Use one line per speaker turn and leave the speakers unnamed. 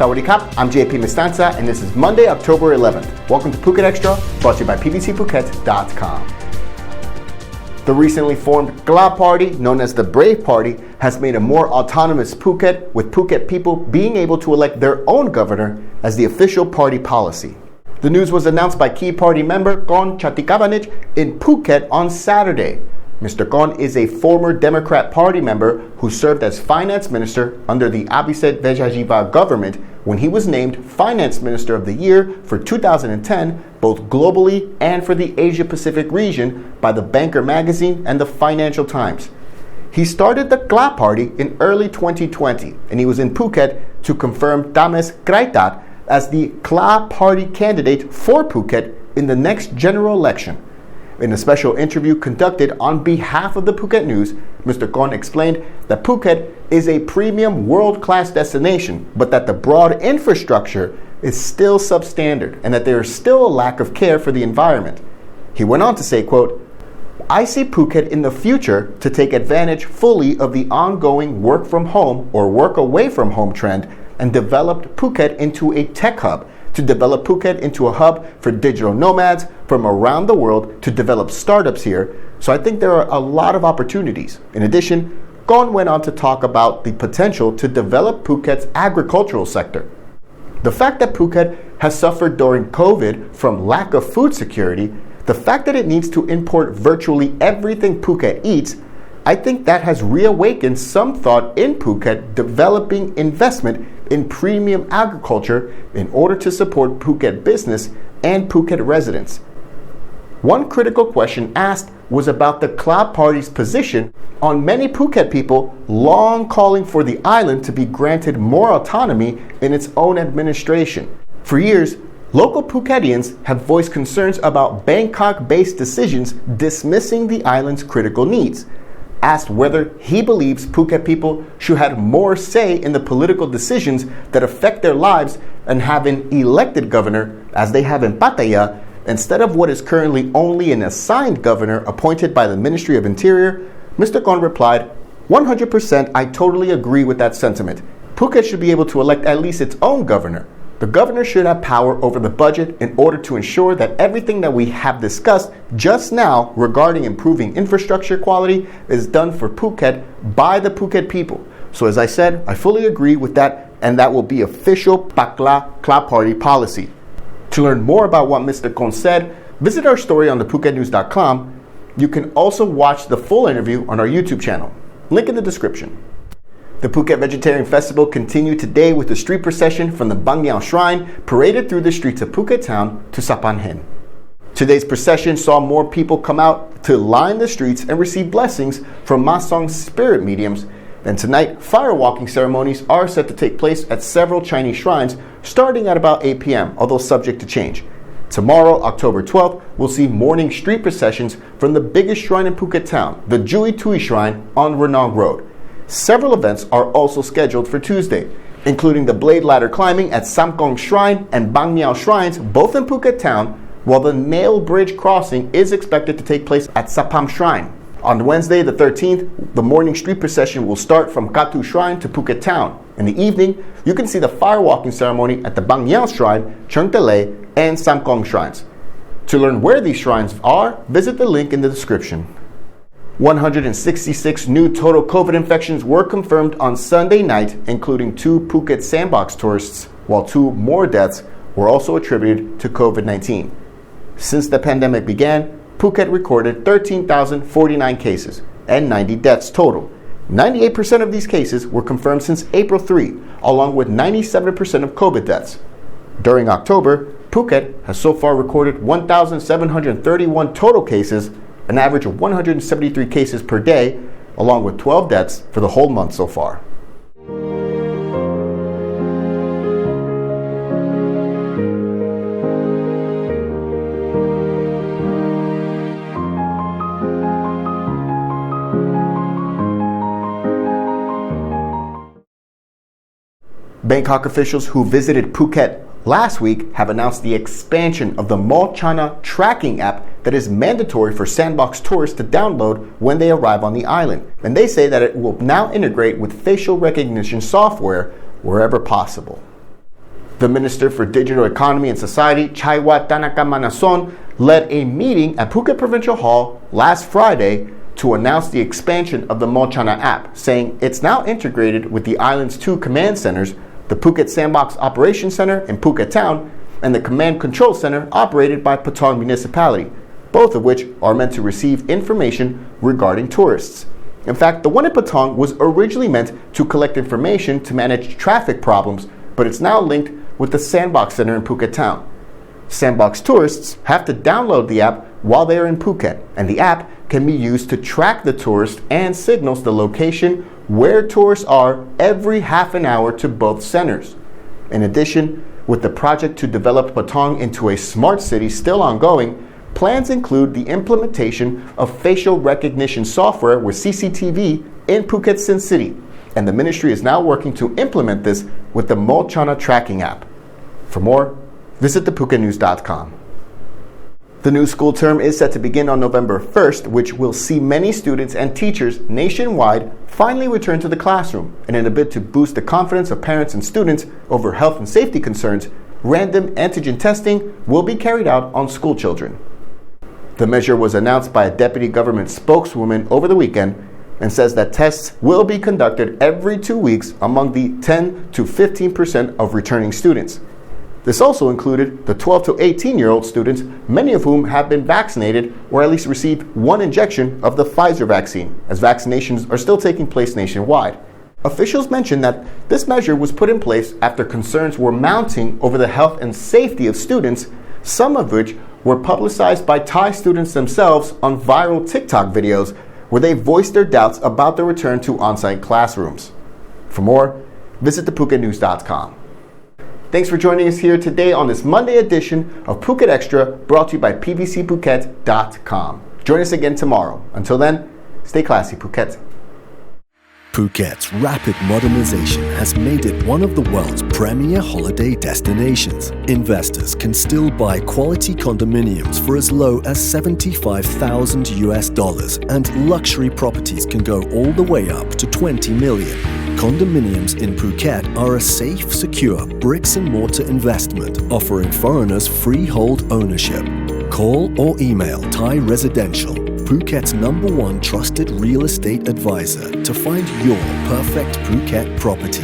Sawadee-kap, I'm JP Mestanza, and this is Monday, October 11th. Welcome to Phuket Extra, brought to you by pbcphuket.com. The recently formed Kla Party, known as the Brave Party, has made a more autonomous Phuket, with Phuket people being able to elect their own governor as the official party policy. The news was announced by key party member Korn Chatikavanij in Phuket on Saturday. Mr. Korn is a former Democrat Party member who served as finance minister under the Phuket Vegetarian government when he was named Finance Minister of the Year for 2010, both globally and for the Asia-Pacific region by the Banker magazine and the Financial Times. He started the Kla Party in early 2020, and he was in Phuket to confirm Tames Kraitat as the Kla Party candidate for Phuket in the next general election. In a special interview conducted on behalf of the Phuket News, Mr. Korn explained that Phuket is a premium world-class destination, but that the broad infrastructure is still substandard and that there is still a lack of care for the environment. He went on to say, quote, "I see Phuket in the future to take advantage fully of the ongoing work from home or work away from home trend and developed Phuket into a tech hub, to develop Phuket into a hub for digital nomads from around the world to develop startups here. So I think there are a lot of opportunities." In addition, Korn went on to talk about the potential to develop Phuket's agricultural sector. The fact that Phuket has suffered during COVID from lack of food security, the fact that it needs to import virtually everything Phuket eats, I think that has reawakened some thought in Phuket developing investment in premium agriculture in order to support Phuket business and Phuket residents. One critical question asked was about the Kla Party's position on many Phuket people long calling for the island to be granted more autonomy in its own administration. For years, local Phuketians have voiced concerns about Bangkok-based decisions dismissing the island's critical needs. Asked whether he believes Phuket people should have more say in the political decisions that affect their lives and have an elected governor, as they have in Pattaya, instead of what is currently only an assigned governor appointed by the Ministry of Interior, Mr. Korn replied, 100% I totally agree with that sentiment. Phuket should be able to elect at least its own governor. The governor should have power over the budget in order to ensure that everything that we have discussed just now regarding improving infrastructure quality is done for Phuket by the Phuket people. So as I said, I fully agree with that, and that will be official Kla Party policy. To learn more about what Mr. Korn said, visit our story on thephuket.news.com. You can also watch the full interview on our YouTube channel. Link in the description. The Phuket Vegetarian Festival continued today with a street procession from the Bangyao Shrine paraded through the streets of Phuket town to Sapan Hen. Today's procession saw more people come out to line the streets and receive blessings from Masong's spirit mediums. And tonight, firewalking ceremonies are set to take place at several Chinese shrines starting at about 8 p.m., although subject to change. Tomorrow, October 12th, we'll see morning street processions from the biggest shrine in Phuket town, the Jui Tui Shrine on Ranong Road. Several events are also scheduled for Tuesday, including the blade ladder climbing at Samkong Shrine and Bang Miao Shrines, both in Phuket town, while the Nail Bridge crossing is expected to take place at Sapam Shrine. On Wednesday, the 13th, the morning street procession will start from Katu Shrine to Phuket town. In the evening, you can see the firewalking ceremony at the Bang Miao Shrine, Cheung Tele, and Samkong Shrines. To learn where these shrines are, visit the link in the description. 166 new total COVID infections were confirmed on Sunday night, including 2 Phuket Sandbox tourists, while 2 more deaths were also attributed to COVID-19. Since the pandemic began, Phuket recorded 13,049 cases and 90 deaths total. 98% of these cases were confirmed since April 3, along with 97% of COVID deaths. During October, Phuket has so far recorded 1,731 total cases, an average of 173 cases per day, along with 12 deaths for the whole month so far. Bangkok officials who visited Phuket last week have announced the expansion of the MorChana tracking app that is mandatory for Sandbox tourists to download when they arrive on the island. And they say that it will now integrate with facial recognition software wherever possible. The Minister for Digital Economy and Society, Chaiwa Tanaka led a meeting at Phuket Provincial Hall last Friday to announce the expansion of the MorChana app, saying it's now integrated with the island's 2 command centers, the Phuket Sandbox Operations Center in Phuket Town and the Command Control Center operated by Patong Municipality, both of which are meant to receive information regarding tourists. In fact, the one in Patong was originally meant to collect information to manage traffic problems, but it's now linked with the Sandbox Center in Phuket Town. Sandbox tourists have to download the app while they are in Phuket, and the app can be used to track the tourist and signals the location where tourists are every half an hour to both centers. In addition, with the project to develop Patong into a smart city still ongoing, plans include the implementation of facial recognition software with CCTV in Phuket Sin City, and the ministry is now working to implement this with the MorChana tracking app. For more, visit thephukenews.com. The new school term is set to begin on November 1st, which will see many students and teachers nationwide finally return to the classroom. And in a bid to boost the confidence of parents and students over health and safety concerns, random antigen testing will be carried out on school children. The measure was announced by a deputy government spokeswoman over the weekend and says that tests will be conducted every 2 weeks among the 10 to 15% of returning students. This also included the 12 to 18-year-old students, many of whom have been vaccinated or at least received 1 injection of the Pfizer vaccine, as vaccinations are still taking place nationwide. Officials mentioned that this measure was put in place after concerns were mounting over the health and safety of students, some of which were publicized by Thai students themselves on viral TikTok videos where they voiced their doubts about the return to on-site classrooms. For more, visit thephukenews.com. Thanks for joining us here today on this Monday edition of Phuket Xtra, brought to you by pbcphuket.com. Join us again tomorrow. Until then, stay classy, Phuket.
Phuket's rapid modernization has made it one of the world's premier holiday destinations. Investors can still buy quality condominiums for as low as $75,000, and luxury properties can go all the way up to $20 million. Condominiums in Phuket are a safe, secure bricks-and-mortar investment offering foreigners freehold ownership. Call or email Thai Residential, Phuket's #1 trusted real estate advisor, to find your perfect Phuket property.